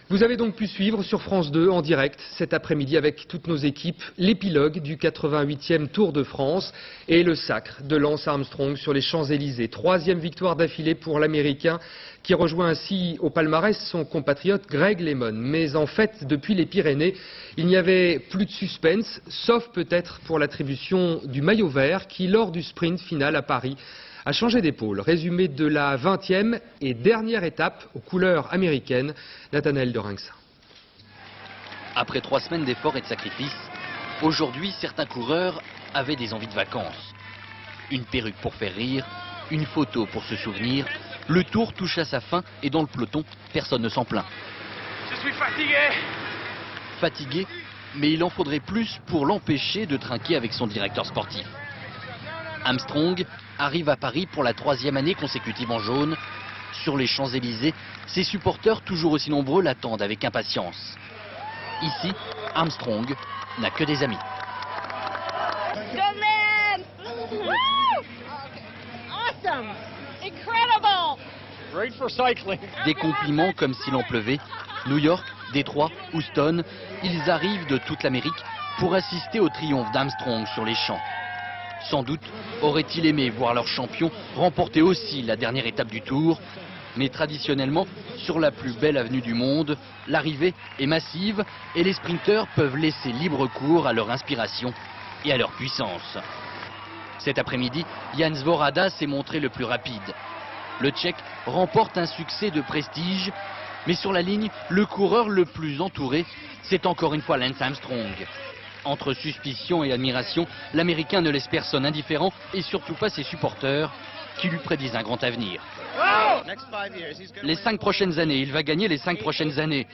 Vous avez donc pu suivre sur France 2 en direct cet après-midi avec toutes nos équipes l'épilogue du 88e Tour de France et le sacre de Lance Armstrong sur les Champs-Élysées. 3e victoire d'affilée pour l'Américain qui rejoint ainsi au palmarès son compatriote Greg LeMond. Mais en fait, depuis les Pyrénées, il n'y avait plus de suspense, sauf peut-être pour l'attribution du maillot vert qui, lors du sprint final à Paris, a changé d'épaule. Résumé de la 20e et dernière étape aux couleurs américaines, Nathanaël Dorinx. Après 3 semaines d'efforts et de sacrifices, aujourd'hui certains coureurs avaient des envies de vacances. Une perruque pour faire rire, une photo pour se souvenir. Le tour touche à sa fin et dans le peloton, personne ne s'en plaint. Je suis fatigué. Fatigué, mais il en faudrait plus pour l'empêcher de trinquer avec son directeur sportif. Armstrong arrive à Paris pour la 3e année consécutive en jaune. Sur les Champs-Élysées, ses supporters, toujours aussi nombreux, l'attendent avec impatience. Ici, Armstrong n'a que des amis. Go man! Woo! Awesome! Incredible! Great for cycling. Des compliments comme s'il en pleuvait. New York, Détroit, Houston, ils arrivent de toute l'Amérique pour assister au triomphe d'Armstrong sur les champs. Sans doute auraient-ils aimé voir leur champion remporter aussi la dernière étape du Tour. Mais traditionnellement, sur la plus belle avenue du monde, l'arrivée est massive et les sprinteurs peuvent laisser libre cours à leur inspiration et à leur puissance. Cet après-midi, Jan Svorada s'est montré le plus rapide. Le Tchèque remporte un succès de prestige, mais sur la ligne, le coureur le plus entouré, c'est encore une fois Lance Armstrong. Entre suspicion et admiration, l'Américain ne laisse personne indifférent et surtout pas ses supporters qui lui prédisent un grand avenir. Les 5 prochaines années, il va gagner les 5 prochaines années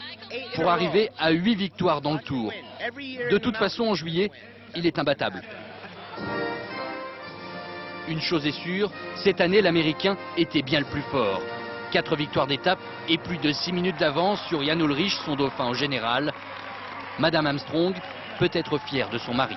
pour arriver à 8 victoires dans le Tour. De toute façon, en juillet, il est imbattable. Une chose est sûre, cette année, l'Américain était bien le plus fort. 4 victoires d'étape et plus de 6 minutes d'avance sur Jan Ullrich, son dauphin au général. Madame Armstrong peut être fière de son mari.